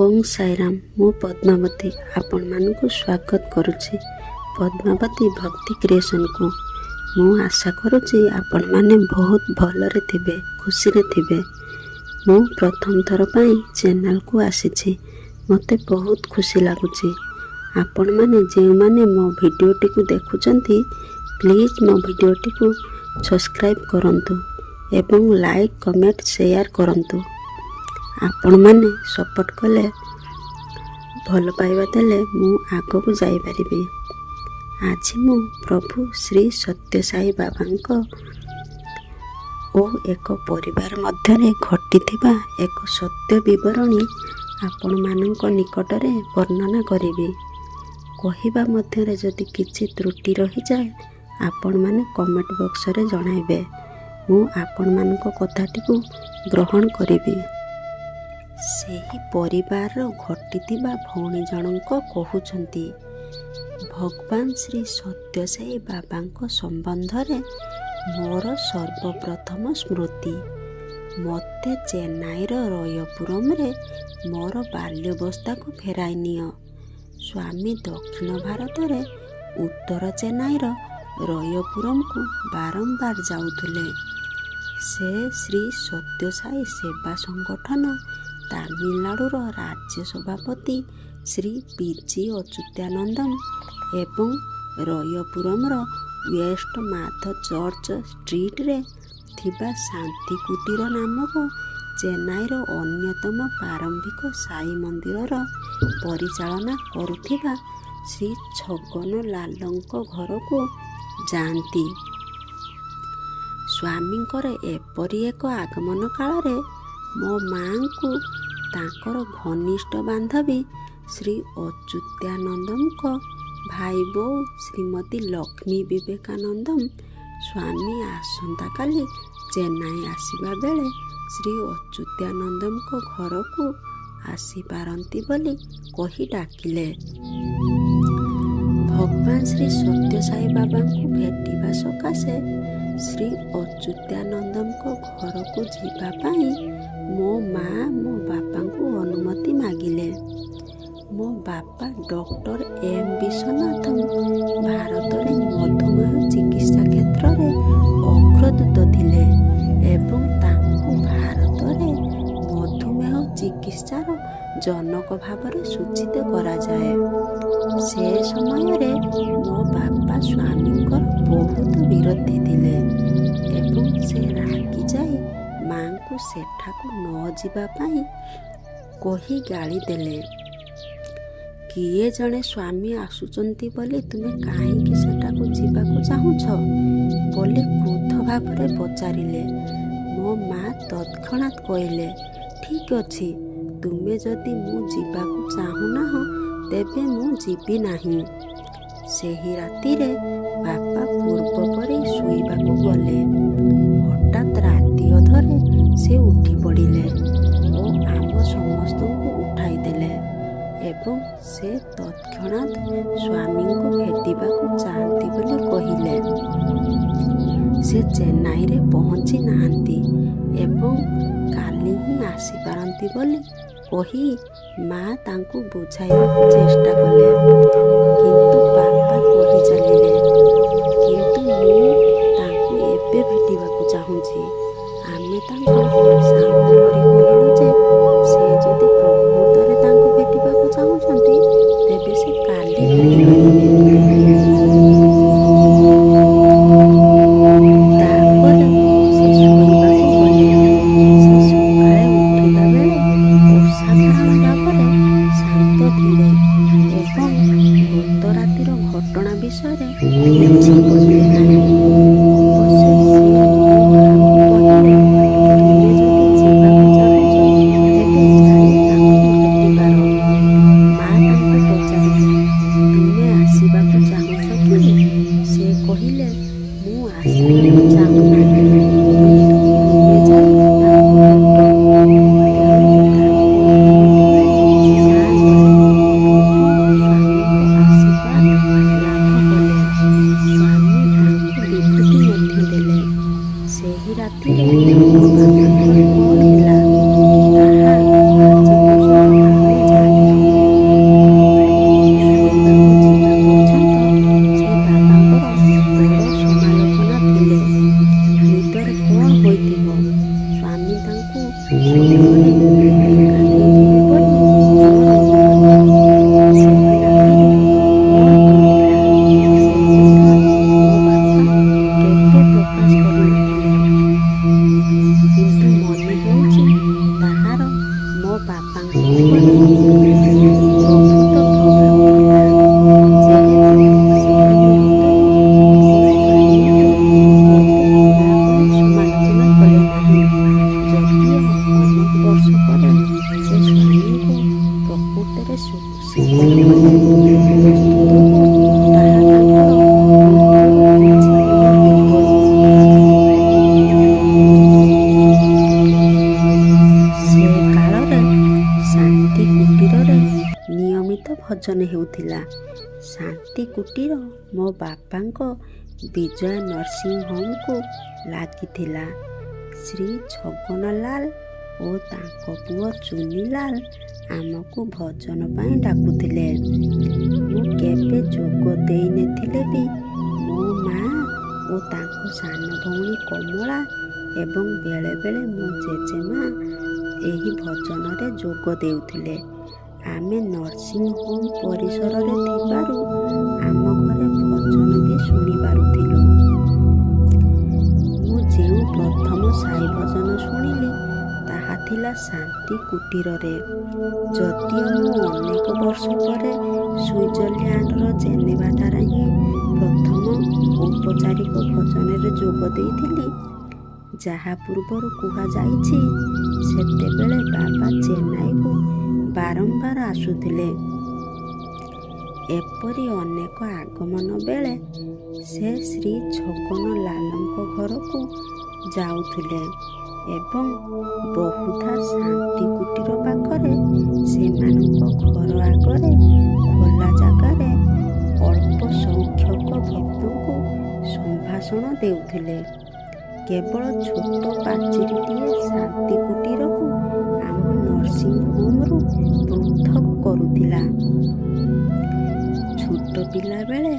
ଓಂ ସାଇରାମ। ମୁଁ ପଦ୍ମାବତୀ ଆପଣମାନଙ୍କୁ ସ୍ୱାଗତ କରୁଛି ପଦ୍ମାବତୀ ଭକ୍ତି କ୍ରିଏସନକୁ। ମୁଁ ଆଶା କରୁଛି ଆପଣମାନେ ବହୁତ ଭଲରେ ଥିବେ, ଖୁସିରେ ଥିବେ। ମୁଁ ପ୍ରଥମ ଥର ପାଇଁ ଚ୍ୟାନେଲକୁ ଆସିଛି। ମୋତେ ବହୁତ ଖୁସି ଲାଗୁଛି। ଆପଣମାନେ ଯେଉଁମାନେ ମୋ ଭିଡ଼ିଓଟିକୁ ଦେଖୁଛନ୍ତି, ପ୍ଲିଜ୍ ମୋ ଭିଡ଼ିଓଟିକୁ ସବସ୍କ୍ରାଇବ୍ କରନ୍ତୁ ଏବଂ ଲାଇକ୍, କମେଣ୍ଟ, ସେୟାର କରନ୍ତୁ। ଆପଣମାନେ ସପୋର୍ଟ କଲେ, ଭଲ ପାଇବା ଦେଲେ ମୁଁ ଆଗକୁ ଯାଇପାରିବି। ଆଜି ମୁଁ ପ୍ରଭୁ ଶ୍ରୀ ସତ୍ୟସାଇ ବାବାଙ୍କ ଓ ଏକ ପରିବାର ମଧ୍ୟରେ ଘଟିଥିବା ଏକ ସତ୍ୟ ବିବରଣୀ ଆପଣମାନଙ୍କ ନିକଟରେ ବର୍ଣ୍ଣନା କରିବି। କହିବା ମଧ୍ୟରେ ଯଦି କିଛି ତ୍ରୁଟି ରହିଯାଏ, ଆପଣମାନେ କମେଣ୍ଟ ବକ୍ସରେ ଜଣାଇବେ। ମୁଁ ଆପଣମାନଙ୍କ କଥାଟିକୁ ଗ୍ରହଣ କରିବି। ସେହି ପରିବାରର ଘଟିଥିବା ଭଉଣୀ ଜଣଙ୍କ କହୁଛନ୍ତି, ଭଗବାନ ଶ୍ରୀ ସତ୍ୟସାଇ ବାବାଙ୍କ ସମ୍ବନ୍ଧରେ ମୋର ସର୍ବପ୍ରଥମ ସ୍ମୃତି। ମୋତେ ଚେନ୍ନାଇର ରୟପୁରମରେ ମୋର ବାଲ୍ୟବସ୍ଥାକୁ ଫେରାଇ ନିଅ। ସ୍ୱାମୀ ଦକ୍ଷିଣ ଭାରତରେ ଉତ୍ତର ଚେନ୍ନାଇର ରୟପୁରମକୁ ବାରମ୍ବାର ଯାଉଥିଲେ। ସେ ଶ୍ରୀ ସତ୍ୟସାଇ ସେବା ସଂଗଠନ ତାମିଲନାଡୁର ରାଜ୍ୟ ସଭାପତି ଶ୍ରୀ ପି.ଜି. ଅଚ୍ୟୁତାନନ୍ଦମ ଏବଂ ରୟପୁରମର ୱେଷ୍ଟ ମାଧ ଚର୍ଚ୍ଚ ଷ୍ଟ୍ରିଟରେ ଥିବା ଶାନ୍ତି କୁଟୀର ନାମକ ଚେନ୍ନାଇର ଅନ୍ୟତମ ପ୍ରାରମ୍ଭିକ ସାଇ ମନ୍ଦିରର ପରିଚାଳନା କରୁଥିବା ଶ୍ରୀ ଛଗନ ଲାଲଙ୍କ ଘରକୁ ଯାଆନ୍ତି। ସ୍ୱାମୀଙ୍କର ଏପରି ଏକ ଆଗମନ କାଳରେ ମୋ ମାଙ୍କୁ ତାଙ୍କର ଘନିଷ୍ଠ ବାନ୍ଧବୀ ଶ୍ରୀ ଅଚ୍ୟୁତାନନ୍ଦଙ୍କ ଭାଇ ବୋଉ ଶ୍ରୀମତୀ ଲକ୍ଷ୍ମୀ ବିବେକାନନ୍ଦମ ସ୍ୱାମୀ ଆସନ୍ତାକାଲି ଚେନ୍ନାଇ ଆସିବା ବେଳେ ଶ୍ରୀ ଅଚ୍ୟୁତାନନ୍ଦଙ୍କ ଘରକୁ ଆସିପାରନ୍ତି ବୋଲି କହି ଡାକିଲେ। ଭଗବାନ ଶ୍ରୀ ସତ୍ୟସାଇ ବାବାଙ୍କୁ ଭେଟିବା ସକାଶେ ଶ୍ରୀ ଅଚ୍ୟୁତାନନ୍ଦଙ୍କ ଘରକୁ ଯିବା ପାଇଁ ମୋ ମା ମୋ ବାପାଙ୍କୁ ଅନୁମତି ମାଗିଲେ। ମୋ ବାପା ଡକ୍ଟର ଏମ୍ ବିଶ୍ୱନାଥନ ଭାରତରେ ମଧୁମେହ ଚିକିତ୍ସା କ୍ଷେତ୍ରରେ ଅଗ୍ରଦୂତ ଥିଲେ ଏବଂ ତାଙ୍କୁ ଭାରତରେ ମଧୁମେହ ଚିକିତ୍ସାର ଜନକ ଭାବରେ ସୂଚିତ କରାଯାଏ। ସେ ସମୟରେ ମୋ ବାପା ସ୍ୱାମୀଙ୍କର ବହୁତ ବିରୋଧୀ ଥିଲେ ଏବଂ ସେ ରାଗି ଯାଇ ମାଙ୍କୁ ସେଠାକୁ ନ ଯିବା ପାଇଁ କହି ଗାଳି ଦେଲେ। କିଏ ଜଣେ ସ୍ୱାମୀ ଆସୁଛନ୍ତି ବୋଲି ତୁମେ କାହିଁକି ସେଠାକୁ ଯିବାକୁ ଚାହୁଁଛ ବୋଲି କ୍ରୋଧ ଭାବରେ ପଚାରିଲେ। ମୋ ମା ତତ୍କ୍ଷଣାତ୍ କହିଲେ, ଠିକ୍ ଅଛି, ତୁମେ ଯଦି ମୁଁ ଯିବାକୁ ଚାହୁଁନାହଁ ତେବେ ମୁଁ ଯିବି ନାହିଁ। ସେହି ରାତିରେ ବାପା ପୂର୍ବ ପରି ଶୋଇବାକୁ ଗଲେ। ହଠାତ୍ ରାତି ଅଧରେ ସେ ଉଠି ପଡ଼ିଲେ ଓ ଆମ ସମସ୍ତଙ୍କୁ ଉଠାଇ ଦେଲେ ଏବଂ ସେ ତତ୍କ୍ଷଣାତ୍ ସ୍ୱାମୀଙ୍କୁ ଭେଟିବାକୁ ଚାହାନ୍ତି ବୋଲି କହିଲେ। ସେ ଚେନ୍ନାଇରେ ପହଞ୍ଚି ନାହାନ୍ତି ଏବଂ କାଲି ହିଁ ଆସିପାରନ୍ତି ବୋଲି କହି ମା ତାଙ୍କୁ ବୁଝାଇବାକୁ ଚେଷ୍ଟା କଲେ, କିନ୍ତୁ ବାପା କହି ଚାଲିଲେ, କିନ୍ତୁ ମୁଁ ତାଙ୍କୁ ଏବେ ଭେଟିବାକୁ ଚାହୁଁଛି। ଆମେ ତାଙ୍କୁ ଶାନ୍ତ କରି କହିଲୁ ଯେ ସେ ଯଦି ପ୍ରକୃତରେ ତାଙ୍କୁ ଭେଟିବାକୁ ଚାହୁଁଛନ୍ତି ତେବେ ସେ କାଲି ଭେଟିପାରିବେ। ତାପରେ ସେ ଶୋଇବାକୁ ଗଲେ। ସେ ସକାଳେ ଉଠିବା ବେଳେ ଅସାଧାରଣ ଭାବରେ ଶାନ୍ତ ଥିଲେ ଏବଂ ଗତ ରାତିର ଘଟଣା ବିଷୟରେ କିଛି କହିଲେ ନାହିଁ। ଅବଶ୍ୟ ସେ ମୋ ମାଙ୍କୁ କହିଲେ, ତୁମେ ଯଦି ଯିବାକୁ ଚାହୁଁଛ ସ୍ୱପ୍ନରେ ଦେଖା ଦେଇଥିବେ ବୋଲି ମୋର ଅନୁମାନ। ସେଦିନ ପରି ମୋ କଥା ମୋ ବାପା କେବେ ପ୍ରକାଶ କରିନଥିଲେ, କିନ୍ତୁ ମନେ ହେଉଛି ତାହାର ମୋ ବାପାଙ୍କ ଉପରେ ପ୍ରଭୂତ ପ୍ରଭାବ ଥିଲା। ଯେହେତୁ ସେହି ମୁହୂର୍ତ୍ତରୁ ସେ ସ୍ୱାମୀଙ୍କୁ କେବେ ଖୋଲାଖୋଲି ସମାଲୋଚନା କଲେ ନାହିଁ, ଯଦିଓ ଅନେକ ବର୍ଷ ପରେ ସେ ସ୍ୱାମୀଙ୍କୁ ପ୍ରକୃତରେ ସ୍ୱୀକାର କଲେ, ବସ୍ତୁତଃ ତାହା ତାଙ୍କର ମୃତ୍ୟୁର କିଛି ଦିନ ପୂର୍ବରୁ। ସେ କାଳରେ ଶାନ୍ତି କୁଟୀରରେ ନିୟମିତ ଭଜନ ହେଉଥିଲା। ଶାନ୍ତି କୁଟୀର ମୋ ବାପାଙ୍କ ବିଜୟ ନର୍ସିଂ ହୋମକୁ ଲାଗିଥିଲା। ଶ୍ରୀ ଛଗନଲାଲ ଓ ତାଙ୍କ ପୁଅ ଚୁନିଲାଲ ଆମକୁ ଭଜନ ପାଇଁ ଡାକୁଥିଲେ। ମୁଁ କେବେ ଯୋଗ ଦେଇନଥିଲେ ବି ମୋ ମା ଓ ତାଙ୍କ ସାନ ଭଉଣୀ କମଳା ଏବଂ ବେଳେବେଳେ ମୋ ଜେଜେମା ଏହି ଭଜନରେ ଯୋଗ ଦେଉଥିଲେ। ଆମେ ନର୍ସିଂ ହୋମ୍ ପରିସରରେ ଥିବାରୁ ଆମ ଘରେ ଭଜନ ବି ଶୁଣିପାରୁଥିଲୁ। ମୁଁ ଯେଉଁ ପ୍ରଥମ ସାଇ ଭଜନ ଶୁଣିଲି ତାହା ଥିଲା ଶାନ୍ତି କୁଟୀରରେ। ଯଦିଓ ମୁଁ ଅନେକ ବର୍ଷ ପରେ ସୁଇଜରଲ୍ୟାଣ୍ଡର ଜେନେଭାଠାରେ ହିଁ ପ୍ରଥମ ଔପଚାରିକ ଭଜନରେ ଯୋଗ ଦେଇଥିଲି, ଯାହା ପୂର୍ବରୁ କୁହାଯାଇଛି, ସେତେବେଳେ ବାବା ଚେନ୍ନାଇକୁ ବାରମ୍ବାର ଆସୁଥିଲେ। ଏପରି ଅନେକ ଆଗମନ ବେଳେ ସେ ଶ୍ରୀ ଛଗନଲାଲଙ୍କ ଘରକୁ ଯାଉଥିଲେ ଏବଂ ବହୁଧା ଶାନ୍ତି କୁଟୀର ପାଖରେ ସେମାନଙ୍କ ଘର ଆଗରେ ଖୋଲା ଜାଗାରେ ଅଳ୍ପ ସଂଖ୍ୟକ ଭକ୍ତଙ୍କୁ ସମ୍ଭାଷଣ ଦେଉଥିଲେ। କେବଳ ଛୋଟ ପାଚେରୀଟିଏ ଶାନ୍ତି କୁଟୀରକୁ ଆମ ନର୍ସିଂ ହୋମରୁ ପୃଥକ କରୁଥିଲା। ଛୋଟ ପିଲାବେଳେ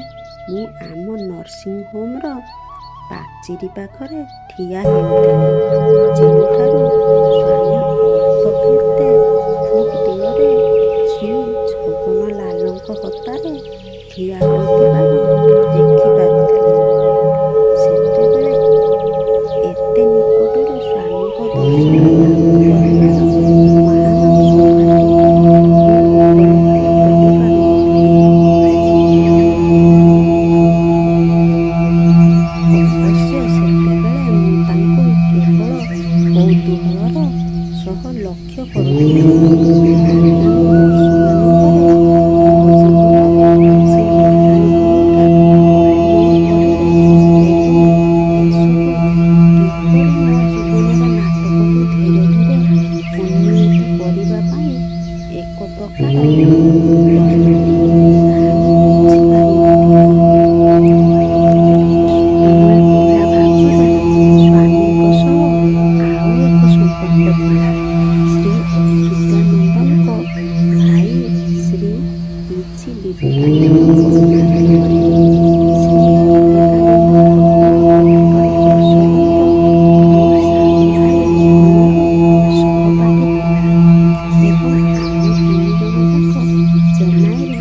ମୁଁ ଆମ ନର୍ସିଂ ହୋମର ପାଚେରୀ ପାଖରେ ଠିଆ ହେଉଥିଲି, ଯେଉଁଠାରୁ ସ୍ୱାମୀ ଅଳ୍ପ କେତେ ଫୁଟ ଦୂରରେ ଶ୍ରୀ ଛଗନଲାଲଙ୍କ ହତାରେ ଠିଆ ହୋଇଥିବାର ଦେଖିପାରୁଥିଲି। ସେତେବେଳେ ଏତେ ନିକଟରୁ ସ୍ୱାମୀଙ୍କ ଦର୍ଶନ ଲାଭ କରିବାର ମହାନ ସୌଭାଗ୍ୟକୁ ମୁଁ ଉପଲବ୍ଧି କରିପାରୁନଥିଲି। ଅବଶ୍ୟ ସେତେବେଳେ ମୁଁ ତାଙ୍କୁ କେବଳ କୌତୂହଳର ସହ ଲକ୍ଷ୍ୟ କରୁଥିଲି। ଆଗାମୀ ବର୍ଷମାନଙ୍କରେ ମୋ ଜୀବନରେ ସେ ମହାନ ଭୂମିକା ଅଭିନୟ କରିବେ ଏବଂ ଏସବୁ କିପରି ମୋ ଜୀବନର ନାଟକକୁ ଧୀରେ ଧୀରେ ଉନ୍ମୀଳିତ କରିବା ପାଇଁ ଏକ ପ୍ରକାର ପ୍ରସ୍ତୁତି, ତାହା ମୁଁ ବୁଝିପାରିନଥିଲି। ସ୍କୁଲ ପିଲା ଭାବରେ ସ୍ୱାମୀଙ୍କ ସହ ଆଉ ଏକ ସମ୍ପର୍କ ଥିଲା। ଶ୍ରୀ ଅଚ୍ୟୁତାନନ୍ଦଙ୍କ ଭାଇ ଶ୍ରୀ ପିଜି ବିବେକାନନ୍ଦଙ୍କ ମାଧ୍ୟମରେ। ଶ୍ରୀ ବିବେକାନନ୍ଦ ପ୍ରଥମ ଡକ୍ଟର ଯଶୋବନ୍ତ ମୋ ସାନ ଭାଇ ମୋହନର ସହପାଠୀ ଥିଲା ଏବଂ ଆମେ ତିନି ଜଣ ଯାକ ଚେନ୍ନାଇର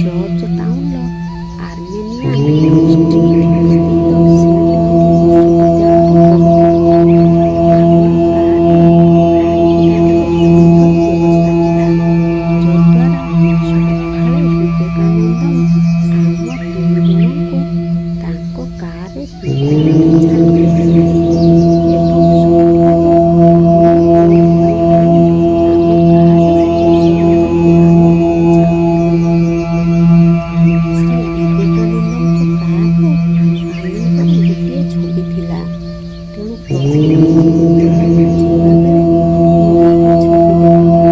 ଜର୍ଜ ଟାଉନର ଆର୍ମେନିଆନ ଷ୍ଟ୍ରିଟ୍ ସ୍ଥିତ ସେଣ୍ଟ ମେରି ଉଚ୍ଚ ବିଦ୍ୟାଳୟରେ ପଢୁଥିଲୁ। ଆମର କାରରେ ଭାଗିଦାରୀର ସୁନ୍ଦର ବ୍ୟବସ୍ଥା ଥିଲା, ଯଦ୍ୱାରା ସକାଳେ ବିବେକାନନ୍ଦମ ଆମ ତିନି ଜଣଙ୍କୁ ତାଙ୍କ କାରରେ ବିଦ୍ୟାଳୟରେ ଛାଡ଼ି ଦେଉଥିଲେ ଏବଂ ସନ୍ଧ୍ୟାରେ ମୁଁ ଓ ମୋ ଭାଇ ଆମ କାରରେ ଯଶୋବନ୍ତଙ୍କୁ ଆଣିବାକୁ ଯାଉଥିଲୁ। ଶ୍ରୀ ବିବେକାନନ୍ଦଙ୍କ କାରରେ ସ୍ୱାମୀଙ୍କର ଗୋଟିଏ ଛବି ଥିଲା, ତେଣୁ ପ୍ରତିଦିନ ବିଦ୍ୟାଳୟକୁ ଯିବାବେଳେ ମୁଁ ଏହି ଛବି ଦେଖୁଥିଲି।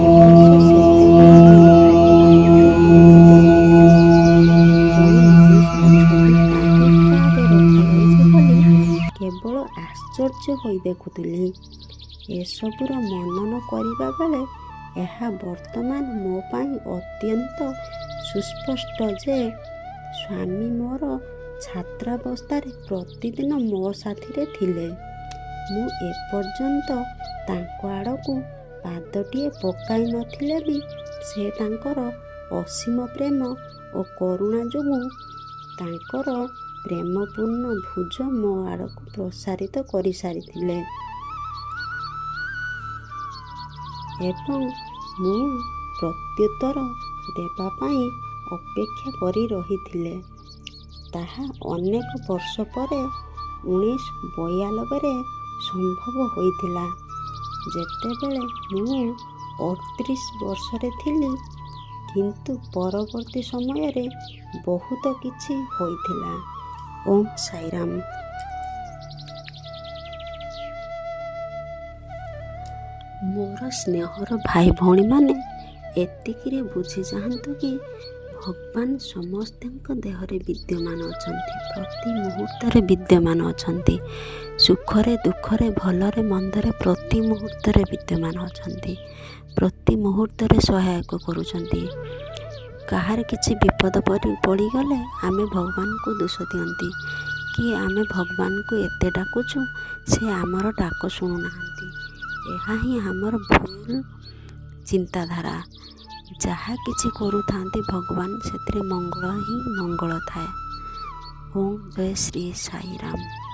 ଅବଶ୍ୟ ସେତେବେଳେ ମୁଁ ଏହାକୁ ଏତେ ଗୁରୁତ୍ୱ ଦେଇନଥିଲି। ଜଣେ ମଣିଷର ଛବି କାହିଁ କାରରେ ରଖାଯାଇଛି ବୋଲି କେବଳ ଆଶ୍ଚର୍ଯ୍ୟ ହୋଇ ଦେଖୁଥିଲି। ଏସବୁର ମନନ କରିବା ବେଳେ ଏହା ବର୍ତ୍ତମାନ ମୋ ପାଇଁ ଅତ୍ୟନ୍ତ ସୁସ୍ପଷ୍ଟ ଯେ ସ୍ୱାମୀ ମୋର ଛାତ୍ରାବସ୍ଥାରେ ପ୍ରତିଦିନ ମୋ ସାଥିରେ ଥିଲେ। ମୁଁ ଏପର୍ଯ୍ୟନ୍ତ ତାଙ୍କ ଆଡ଼କୁ ପାଦଟିଏ ପକାଇ ନଥିଲେ ବି ସେ ତାଙ୍କର ଅସୀମ ପ୍ରେମ ଓ କରୁଣା ଯୋଗୁଁ ତାଙ୍କର ପ୍ରେମପୂର୍ଣ୍ଣ ଭୁଜ ମୋ ଆଡ଼କୁ ପ୍ରସାରିତ କରିସାରିଥିଲେ ଏବଂ ମୁଁ ପ୍ରତ୍ୟୁତ୍ତର ଦେବା ପାଇଁ ଅପେକ୍ଷା କରି ରହିଥିଲେ। ତାହା ଅନେକ ବର୍ଷ ପରେ 1992ରେ ସମ୍ଭବ ହୋଇଥିଲା, ଯେତେବେଳେ ମୁଁ 38 ବର୍ଷରେ ଥିଲି। କିନ୍ତୁ ପରବର୍ତ୍ତୀ ସମୟରେ ବହୁତ କିଛି ହୋଇଥିଲା। ଓମ୍ ସାଇରାମ। ମୋର ସ୍ନେହର ଭାଇ ଭଉଣୀମାନେ, ଏତିକିରେ ବୁଝିଯାଆନ୍ତୁ କି ଭଗବାନ ସମସ୍ତଙ୍କ ଦେହରେ ବିଦ୍ୟମାନ ଅଛନ୍ତି, ପ୍ରତି ମୁହୂର୍ତ୍ତରେ ବିଦ୍ୟମାନ ଅଛନ୍ତି। ସୁଖରେ ଦୁଃଖରେ ଭଲରେ ମନ୍ଦରେ ପ୍ରତି ମୁହୂର୍ତ୍ତରେ ବିଦ୍ୟମାନ ଅଛନ୍ତି। ପ୍ରତି ମୁହୂର୍ତ୍ତରେ ସହାୟକ କରୁଛନ୍ତି। କାହାର କିଛି ବିପଦ ପଡ଼ିଗଲେ ଆମେ ଭଗବାନଙ୍କୁ ଦୋଷ ଦିଅନ୍ତି କି ଆମେ ଭଗବାନଙ୍କୁ ଏତେ ଡାକୁଛୁ, ସେ ଆମର ଡାକ ଶୁଣୁନାହାନ୍ତି। ଏହା ହିଁ ଆମର ଭୁଲ ଚିନ୍ତାଧାରା। ଯାହା କିଛି କରୁଥାନ୍ତି ଭଗବାନ ସେଥିରେ ମଙ୍ଗଳ ହିଁ ମଙ୍ଗଳ ଥାଏ। ଓମ୍ ଜୟ ଶ୍ରୀ ସାଇରାମ।